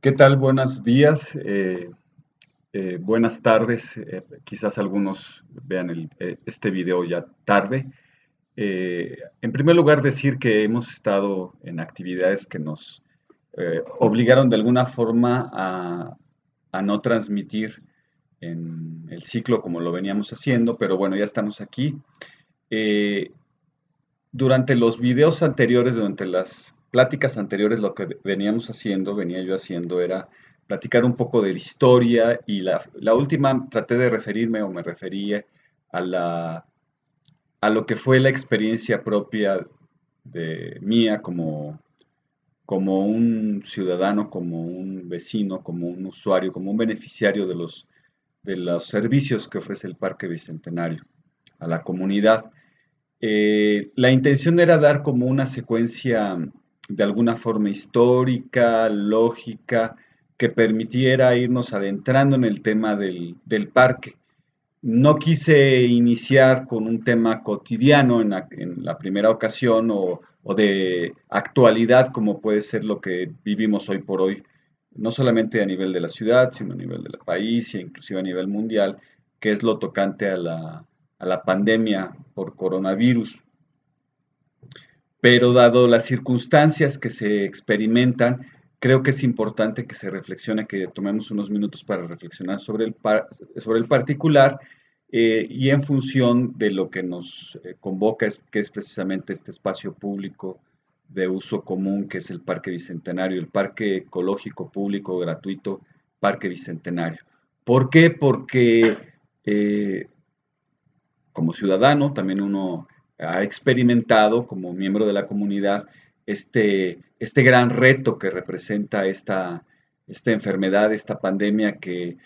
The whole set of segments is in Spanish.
¿Qué tal? Buenos días, buenas tardes. Quizás algunos vean este video ya tarde. En primer lugar, decir que hemos estado en actividades que nos obligaron de alguna forma a no transmitir en el ciclo como lo veníamos haciendo, pero bueno, ya estamos aquí. Eh, Durante los videos anteriores, durante las pláticas anteriores, lo que venía yo haciendo era platicar un poco de la historia y la última traté de referirme o me refería a a lo que fue la experiencia propia de mía como un ciudadano, como un vecino, como un usuario, como un beneficiario de los servicios que ofrece el Parque Bicentenario a la comunidad. La intención era dar como una secuencia de alguna forma histórica, lógica, que permitiera irnos adentrando en el tema del parque. No quise iniciar con un tema cotidiano en la primera ocasión o de actualidad como puede ser lo que vivimos hoy por hoy, no solamente a nivel de la ciudad, sino a nivel del país e inclusive a nivel mundial, que es lo tocante a a la pandemia por coronavirus. Pero dado las circunstancias que se experimentan, creo que es importante que se reflexione, que tomemos unos minutos para reflexionar sobre sobre el particular y en función de lo que nos convoca, que es precisamente este espacio público de uso común, que es el Parque Bicentenario, el Parque Ecológico Público Gratuito Parque Bicentenario. ¿Por qué? Porque eh, como ciudadano, también uno ha experimentado como miembro de la comunidad este gran reto que representa esta enfermedad, esta pandemia que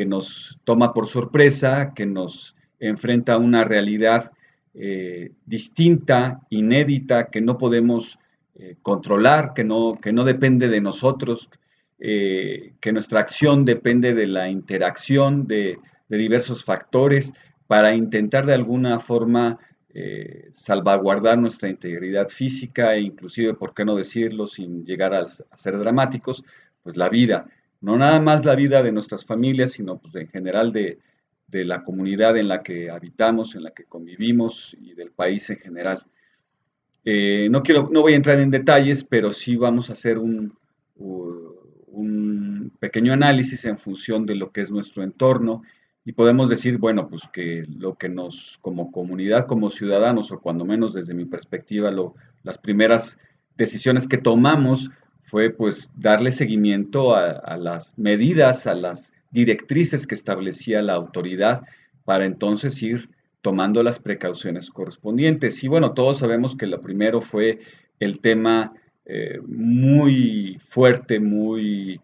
nos toma por sorpresa, que nos enfrenta a una realidad distinta, inédita, que no podemos controlar, que no depende de nosotros, que nuestra acción depende de la interacción de diversos factores para intentar de alguna forma salvaguardar nuestra integridad física e inclusive, por qué no decirlo, sin llegar a ser dramáticos, pues la vida, no nada más la vida de nuestras familias, sino pues en general de la comunidad en la que habitamos, en la que convivimos y del país en general. No voy a entrar en detalles, pero sí vamos a hacer un pequeño análisis en función de lo que es nuestro entorno y podemos decir, bueno, pues que lo que nos, como comunidad, como ciudadanos, o cuando menos desde mi perspectiva, las primeras decisiones que tomamos fue pues darle seguimiento a las medidas, a las directrices que establecía la autoridad para entonces ir tomando las precauciones correspondientes. Y bueno, todos sabemos que lo primero fue el tema muy fuerte, muy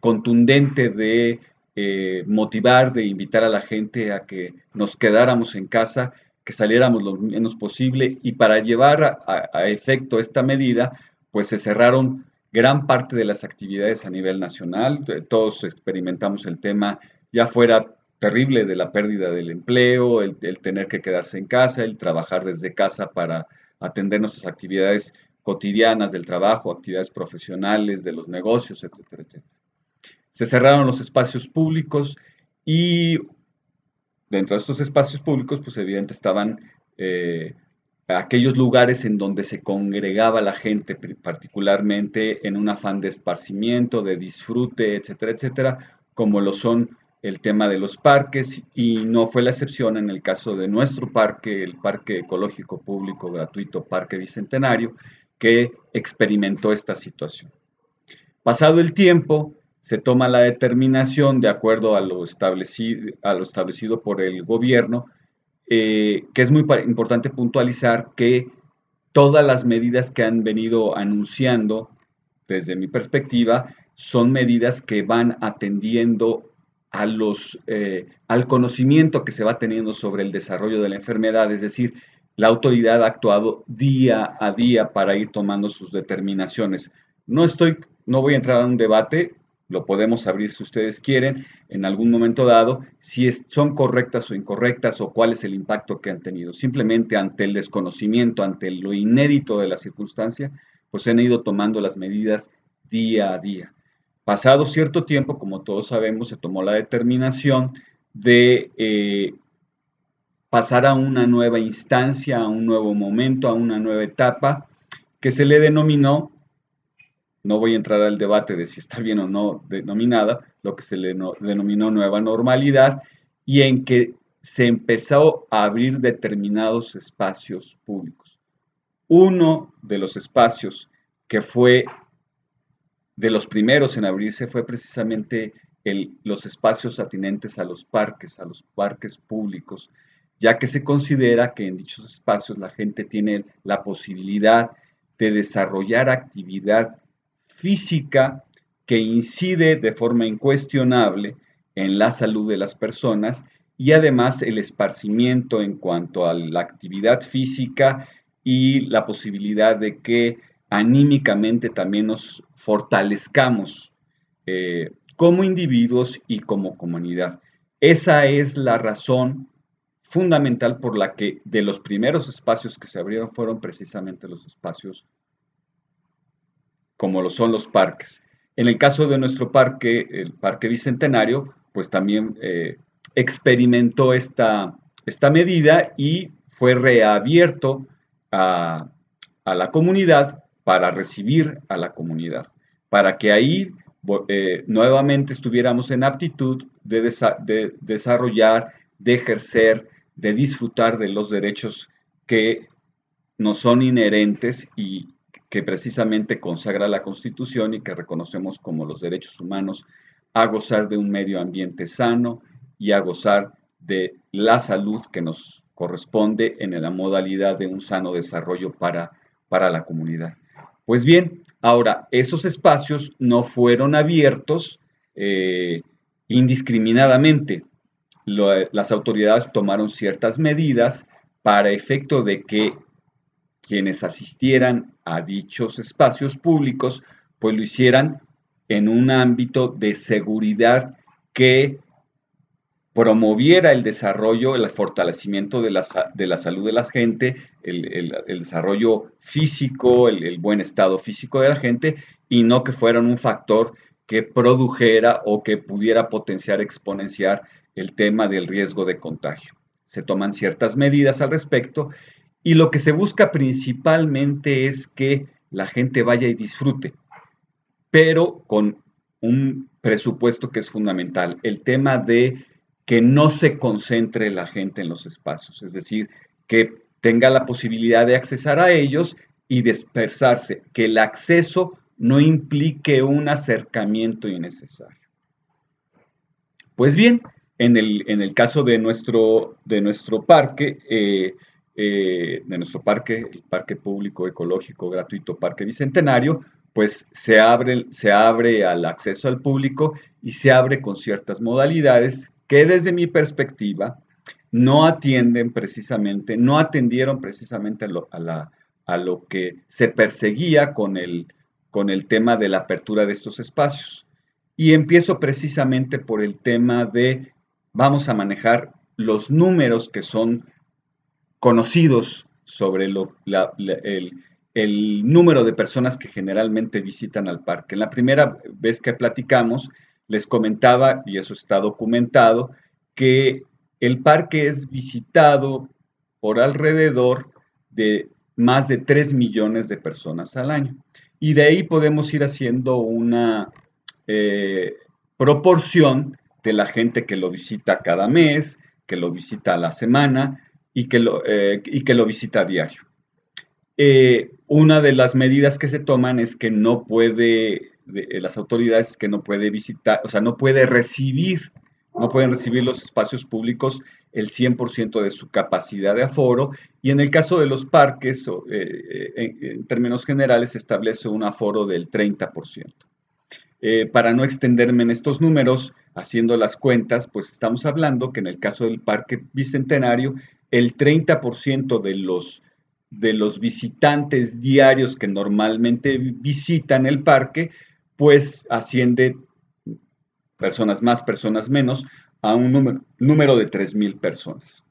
contundente de motivar, de invitar a la gente a que nos quedáramos en casa, que saliéramos lo menos posible y para llevar a efecto esta medida, pues se cerraron gran parte de las actividades a nivel nacional. Todos experimentamos el tema, ya fuera terrible, de la pérdida del empleo, el tener que quedarse en casa, el trabajar desde casa para atender nuestras actividades cotidianas del trabajo, actividades profesionales, de los negocios, etcétera, etcétera. Se cerraron los espacios públicos y dentro de estos espacios públicos, pues evidente estaban aquellos lugares en donde se congregaba la gente, particularmente en un afán de esparcimiento, de disfrute, etcétera, etcétera, como lo son el tema de los parques, y no fue la excepción en el caso de nuestro parque, el Parque Ecológico Público Gratuito Parque Bicentenario, que experimentó esta situación. Pasado el tiempo, se toma la determinación de acuerdo a lo establecido por el gobierno, que es muy importante puntualizar que todas las medidas que han venido anunciando, desde mi perspectiva, son medidas que van atendiendo al conocimiento que se va teniendo sobre el desarrollo de la enfermedad, es decir, la autoridad ha actuado día a día para ir tomando sus determinaciones. No voy a entrar a un debate, lo podemos abrir si ustedes quieren en algún momento dado, si son correctas o incorrectas o cuál es el impacto que han tenido. Simplemente ante el desconocimiento, ante lo inédito de la circunstancia, pues se han ido tomando las medidas día a día. Pasado cierto tiempo, como todos sabemos, se tomó la determinación de pasar a una nueva instancia, a un nuevo momento, a una nueva etapa, que se le denominó, no voy a entrar al debate de si está bien o no denominada, lo que se le denominó nueva normalidad, y en que se empezó a abrir determinados espacios públicos. Uno de los espacios que fue de los primeros en abrirse fue precisamente los espacios atinentes a los parques públicos, ya que se considera que en dichos espacios la gente tiene la posibilidad de desarrollar actividad física que incide de forma incuestionable en la salud de las personas y además el esparcimiento en cuanto a la actividad física y la posibilidad de que anímicamente también nos fortalezcamos como individuos y como comunidad. Esa es la razón fundamental por la que de los primeros espacios que se abrieron fueron precisamente los espacios como lo son los parques. En el caso de nuestro parque, el Parque Bicentenario, pues también experimentó esta medida y fue reabierto a, a la comunidad para recibir a la comunidad, para que ahí nuevamente estuviéramos en aptitud de desarrollar, de ejercer, de disfrutar de los derechos que nos son inherentes y que precisamente consagra la Constitución y que reconocemos como los derechos humanos a gozar de un medio ambiente sano y a gozar de la salud que nos corresponde en la modalidad de un sano desarrollo para la comunidad. Pues bien, ahora, esos espacios no fueron abiertos indiscriminadamente. Las autoridades tomaron ciertas medidas para efecto de que quienes asistieran a dichos espacios públicos, pues lo hicieran en un ámbito de seguridad que promoviera el desarrollo, el fortalecimiento de la salud de la gente, el desarrollo físico, el buen estado físico de la gente, y no que fueran un factor que produjera o que pudiera potenciar, exponenciar el tema del riesgo de contagio. Se toman ciertas medidas al respecto y lo que se busca principalmente es que la gente vaya y disfrute, pero con un presupuesto que es fundamental, el tema de que no se concentre la gente en los espacios, es decir, que tenga la posibilidad de accesar a ellos y dispersarse, que el acceso no implique un acercamiento innecesario. Pues bien, en el caso de nuestro parque, el Parque Público Ecológico Gratuito Parque Bicentenario, pues se abre al acceso al público y se abre con ciertas modalidades que desde mi perspectiva no atendieron precisamente a lo que se perseguía con el tema de la apertura de estos espacios. Y empiezo precisamente por el tema de, vamos a manejar los números que son conocidos sobre el número de personas que generalmente visitan al parque. En la primera vez que platicamos, les comentaba, y eso está documentado, que el parque es visitado por alrededor de más de 3 millones de personas al año. Y de ahí podemos ir haciendo una proporción de la gente que lo visita cada mes, que lo visita a la semana y que lo visita a diario. Una de las medidas que se toman es que no puede, las autoridades que no puede visitar, o sea, no pueden recibir los espacios públicos el 100% de su capacidad de aforo y en el caso de los parques, en términos generales, se establece un aforo del 30%. Para no extenderme en estos números, haciendo las cuentas, pues estamos hablando que en el caso del Parque Bicentenario, el 30% de los visitantes diarios que normalmente visitan el parque, pues asciende personas más, personas menos, a un número de 3,000 personas.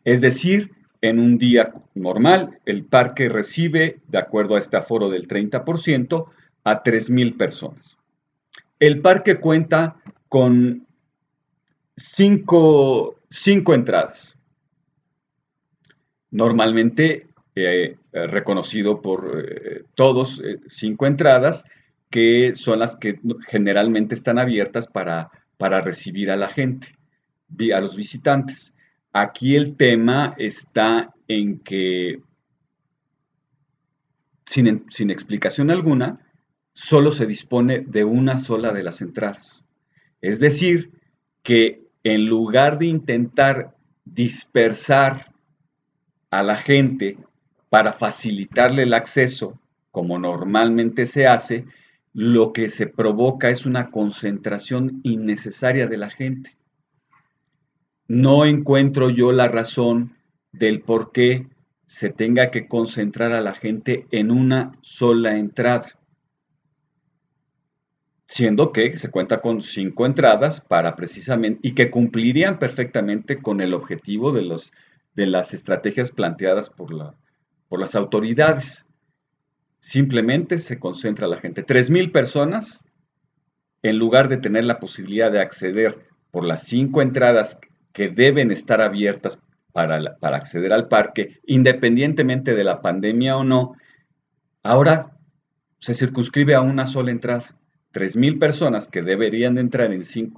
Es decir, en un día normal, el parque recibe, de acuerdo a este aforo del 30%, a 3,000 personas. El parque cuenta con cinco entradas. Normalmente reconocido por todos, 5 entradas, que son las que generalmente están abiertas para recibir a la gente, a los visitantes. Aquí el tema está en que, sin explicación alguna, solo se dispone de una sola de las entradas. Es decir, que en lugar de intentar dispersar a la gente para facilitarle el acceso, como normalmente se hace, lo que se provoca es una concentración innecesaria de la gente. No encuentro yo la razón del por qué se tenga que concentrar a la gente en una sola entrada, siendo que se cuenta con 5 entradas para precisamente, y que cumplirían perfectamente con el objetivo de las estrategias planteadas por las autoridades. Simplemente se concentra la gente. 3,000 personas, en lugar de tener la posibilidad de acceder por las 5 entradas que deben estar abiertas para acceder al parque, independientemente de la pandemia o no, ahora se circunscribe a una sola entrada. 3,000 personas que deberían de entrar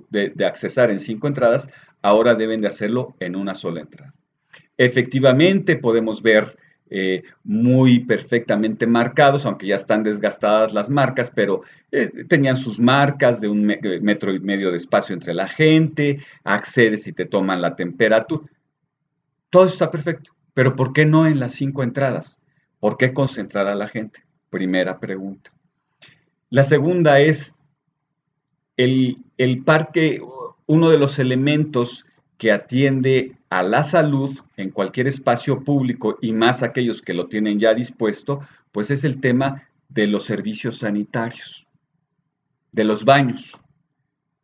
de accesar en 5 entradas, ahora deben de hacerlo en una sola entrada. Efectivamente, podemos ver muy perfectamente marcados, aunque ya están desgastadas las marcas, pero tenían sus marcas de 1,5 metros de espacio entre la gente, accedes y te toman la temperatura. Todo está perfecto, pero ¿por qué no en las 5 entradas? ¿Por qué concentrar a la gente? Primera pregunta. La segunda es, el parque, uno de los elementos que atiende a la salud en cualquier espacio público y más aquellos que lo tienen ya dispuesto, pues es el tema de los servicios sanitarios, de los baños.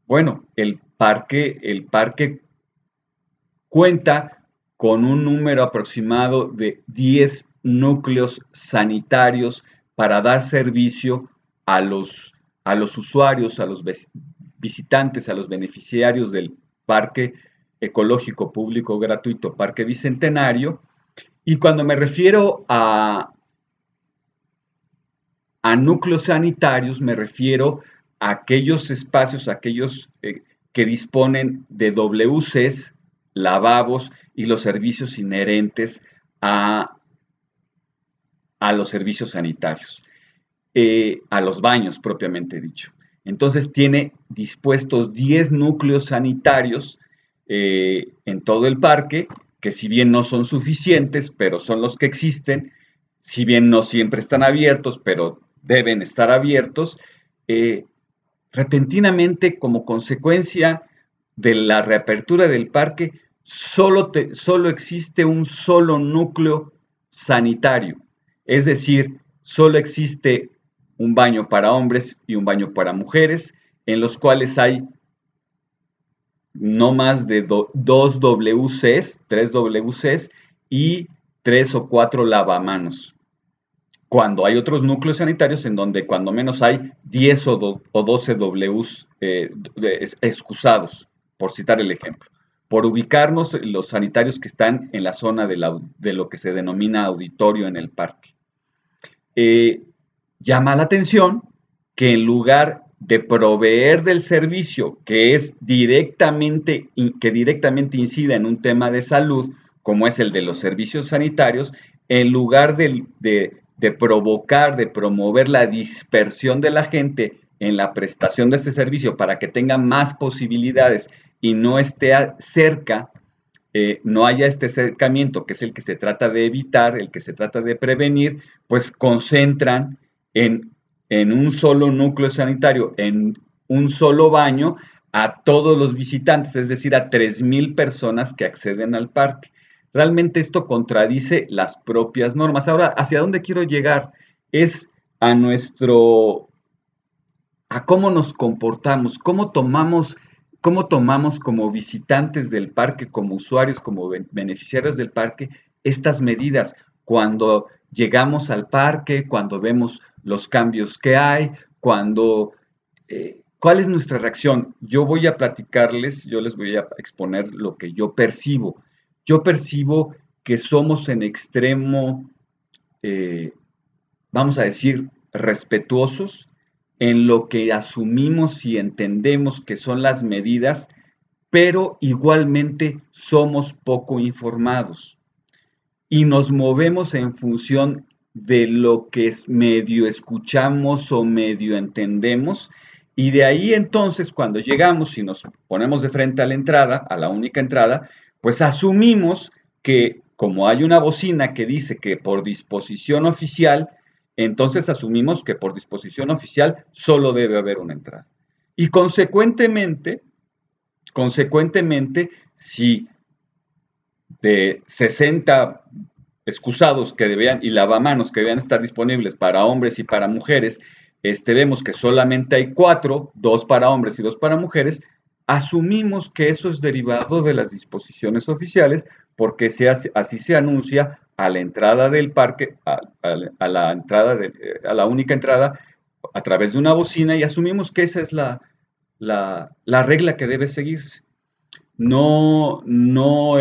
Bueno, el parque cuenta con un número aproximado de 10 núcleos sanitarios para dar servicio a los usuarios, a los visitantes, a los beneficiarios del Parque Ecológico Público Gratuito Parque Bicentenario. Y cuando me refiero a núcleos sanitarios, me refiero a aquellos espacios, aquellos que disponen de WCs, lavabos y los servicios inherentes a, a los servicios sanitarios, a los baños propiamente dicho. Entonces tiene dispuestos 10 núcleos sanitarios en todo el parque, que si bien no son suficientes, pero son los que existen, si bien no siempre están abiertos, pero deben estar abiertos. eh, Repentinamente, como consecuencia de la reapertura del parque, solo existe un solo núcleo sanitario, es decir, solo existe un baño para hombres y un baño para mujeres, en los cuales hay no más de 2 WCs, 3 WCs y 3 o 4 lavamanos. Cuando hay otros núcleos sanitarios en donde cuando menos hay 10 o 12 Ws excusados, por citar el ejemplo. Por ubicarnos los sanitarios que están en la zona de lo que se denomina auditorio en el parque. Eh, Llama la atención que en lugar de proveer del servicio que directamente incida en un tema de salud, como es el de los servicios sanitarios, en lugar de provocar, de promover la dispersión de la gente en la prestación de este servicio para que tenga más posibilidades y no esté cerca, no haya este acercamiento, que es el que se trata de evitar, el que se trata de prevenir, pues concentran en, en un solo núcleo sanitario, en un solo baño, a todos los visitantes, es decir, a 3,000 personas que acceden al parque. Realmente esto contradice las propias normas. Ahora, ¿hacia dónde quiero llegar? Es a a cómo nos comportamos, cómo tomamos como visitantes del parque, como usuarios, como beneficiarios del parque, estas medidas. Cuando llegamos al parque, cuando vemos los cambios que hay, cuando ¿Cuál es nuestra reacción? Yo voy a platicarles, yo les voy a exponer lo que yo percibo. Yo percibo que somos en extremo, eh, vamos a decir, respetuosos en lo que asumimos y entendemos que son las medidas, pero igualmente somos poco informados y nos movemos en función de lo que medio escuchamos o medio entendemos. Y de ahí entonces, cuando llegamos y nos ponemos de frente a la entrada, a la única entrada, pues asumimos que como hay una bocina que dice que por disposición oficial, entonces asumimos que por disposición oficial solo debe haber una entrada. Y si de 60 excusados que debían y lavamanos que debían estar disponibles para hombres y para mujeres, vemos que solamente hay 4, 2 para hombres y 2 para mujeres, asumimos que eso es derivado de las disposiciones oficiales porque así se anuncia a la entrada del parque, a la entrada a la única entrada a través de una bocina y asumimos que esa es la regla que debe seguirse. No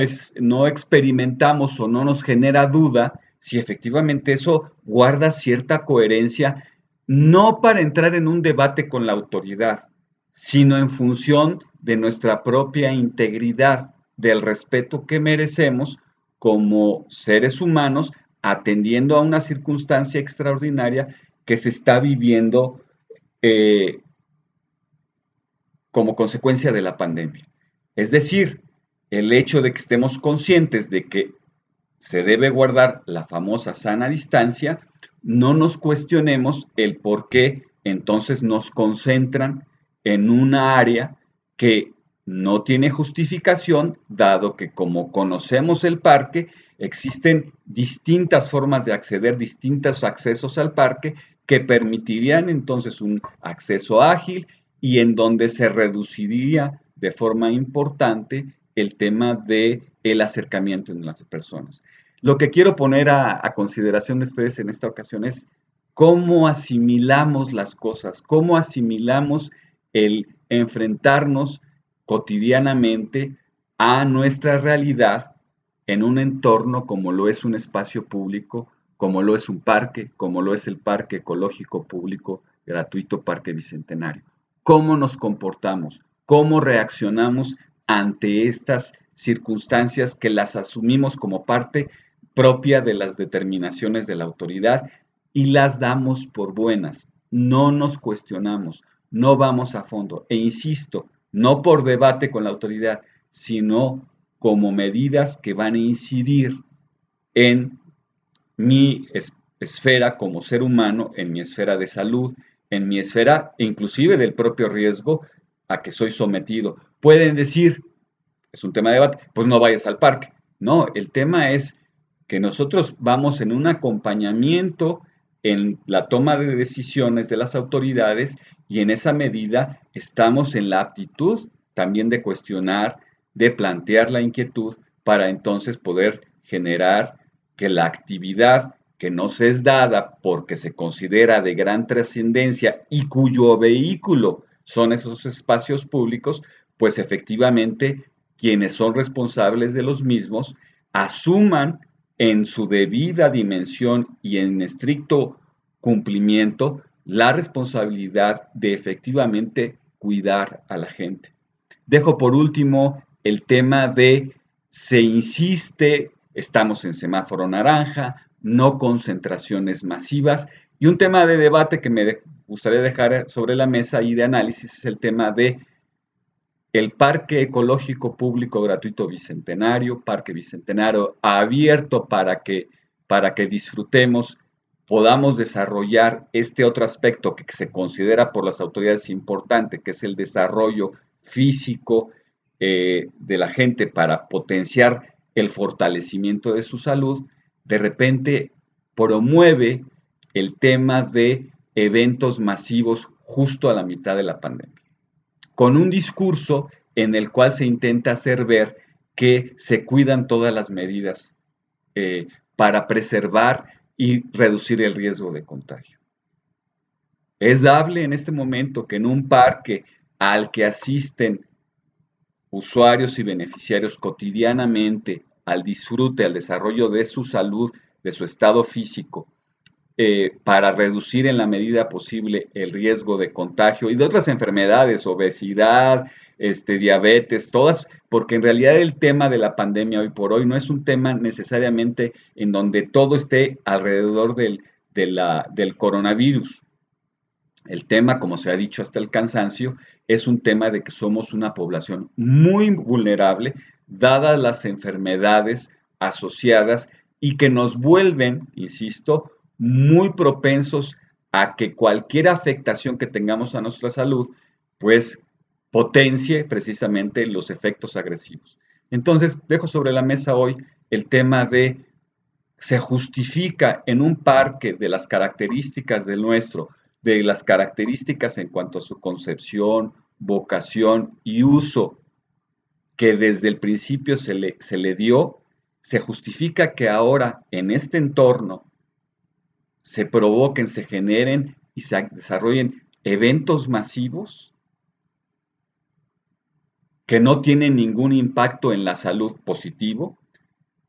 experimentamos o no nos genera duda si efectivamente eso guarda cierta coherencia, no para entrar en un debate con la autoridad, sino en función de nuestra propia integridad, del respeto que merecemos como seres humanos, atendiendo a una circunstancia extraordinaria que se está viviendo eh, como consecuencia de la pandemia. Es decir, el hecho de que estemos conscientes de que se debe guardar la famosa sana distancia, no nos cuestionemos el por qué entonces nos concentran en una área que no tiene justificación, dado que como conocemos el parque, existen distintas formas de acceder, distintos accesos al parque que permitirían entonces un acceso ágil y en donde se reduciría de forma importante el tema de el acercamiento en las personas. Lo que quiero poner a consideración de ustedes en esta ocasión es cómo asimilamos las cosas, cómo asimilamos el enfrentarnos cotidianamente a nuestra realidad en un entorno como lo es un espacio público, como lo es un parque, como lo es el Parque Ecológico Público Gratuito Parque Bicentenario. ¿Cómo nos comportamos? ¿Cómo reaccionamos ante estas circunstancias que las asumimos como parte propia de las determinaciones de la autoridad y las damos por buenas? No nos cuestionamos, no vamos a fondo. E insisto, no por debate con la autoridad, sino como medidas que van a incidir en mi esfera como ser humano, en mi esfera de salud, en mi esfera inclusive del propio riesgo a que soy sometido. Pueden decir, es un tema de debate, pues no vayas al parque. No, el tema es que nosotros vamos en un acompañamiento en la toma de decisiones de las autoridades y en esa medida estamos en la aptitud también de cuestionar, de plantear la inquietud para entonces poder generar que la actividad que nos es dada porque se considera de gran trascendencia y cuyo vehículo son esos espacios públicos, pues efectivamente quienes son responsables de los mismos asuman en su debida dimensión y en estricto cumplimiento la responsabilidad de efectivamente cuidar a la gente. Dejo por último el tema de se insiste, estamos en semáforo naranja, no concentraciones masivas y un tema de debate que me gustaría dejar sobre la mesa y de análisis es el tema de el Parque Ecológico Público Gratuito Bicentenario, Parque Bicentenario abierto para que disfrutemos, podamos desarrollar este otro aspecto que se considera por las autoridades importante, que es el desarrollo físico de la gente para potenciar el fortalecimiento de su salud, de repente promueve el tema de eventos masivos justo a la mitad de la pandemia con un discurso en el cual se intenta hacer ver que se cuidan todas las medidas eh, para preservar y reducir el riesgo de contagio. Es dable en este momento que en un parque al que asisten usuarios y beneficiarios cotidianamente al disfrute, al desarrollo de su salud, de su estado físico, para reducir en la medida posible el riesgo de contagio y de otras enfermedades, obesidad, diabetes, todas, porque en realidad el tema de la pandemia hoy por hoy no es un tema necesariamente en donde todo esté alrededor del coronavirus. El tema, como se ha dicho hasta el cansancio, es un tema de que somos una población muy vulnerable, dadas las enfermedades asociadas y que nos vuelven, insisto, muy propensos a que cualquier afectación que tengamos a nuestra salud, pues potencie precisamente los efectos agresivos. Entonces, dejo sobre la mesa hoy el tema de se justifica en un parque de las características del nuestro, de las características en cuanto a su concepción, vocación y uso que desde el principio se le dio, se justifica que ahora en este entorno se provoquen, se generen y se desarrollen eventos masivos que no tienen ningún impacto en la salud positivo,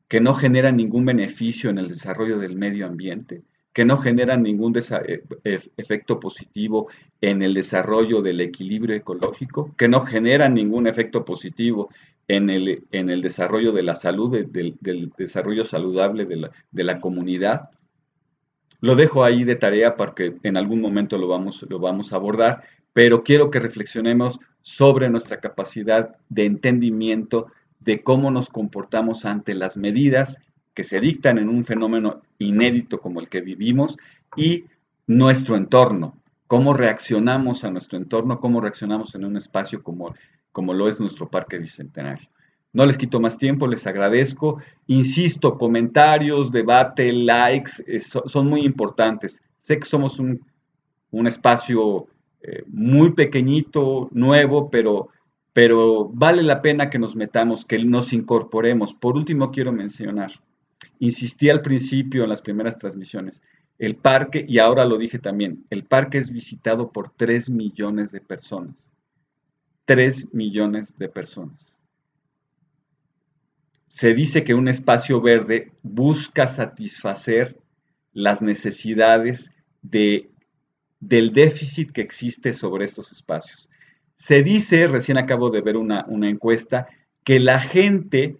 que no generan ningún beneficio en el desarrollo del medio ambiente, que no generan ningún efecto positivo en el desarrollo del equilibrio ecológico, que no generan ningún efecto positivo en el desarrollo de la salud, del desarrollo saludable de la comunidad. Lo dejo ahí de tarea porque en algún momento lo vamos a abordar, pero quiero que reflexionemos sobre nuestra capacidad de entendimiento de cómo nos comportamos ante las medidas que se dictan en un fenómeno inédito como el que vivimos y nuestro entorno, cómo reaccionamos a nuestro entorno, cómo reaccionamos en un espacio como lo es nuestro Parque Bicentenario. No les quito más tiempo, les agradezco. Insisto, comentarios, debate, likes, son muy importantes. Sé que somos un espacio muy pequeñito, nuevo, pero vale la pena que nos metamos, que nos incorporemos. Por último, quiero mencionar, insistí al principio en las primeras transmisiones, el parque, y ahora lo dije también, el parque es visitado por 3 millones de personas. 3 millones de personas. Se dice que un espacio verde busca satisfacer las necesidades del déficit que existe sobre estos espacios. Se dice, recién acabo de ver una encuesta, que la gente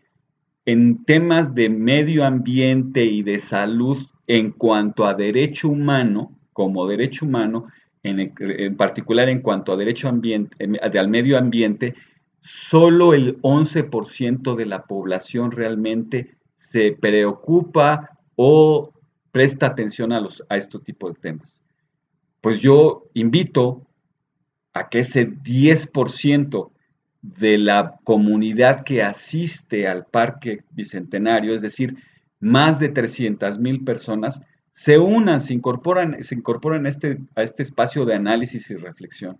en temas de medio ambiente y de salud en cuanto a derecho humano, como derecho humano, en particular en cuanto a derecho al medio ambiente, solo el 11% de la población realmente se preocupa o presta atención a este tipo de temas. Pues yo invito a que ese 10% de la comunidad que asiste al Parque Bicentenario, es decir, más de 300,000 personas, se unan, se incorporan a este espacio de análisis y reflexión.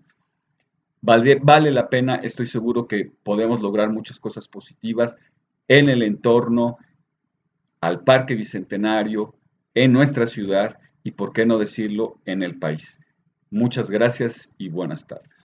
Vale la pena, estoy seguro que podemos lograr muchas cosas positivas en el entorno, al Parque Bicentenario, en nuestra ciudad y, por qué no decirlo, en el país. Muchas gracias y buenas tardes.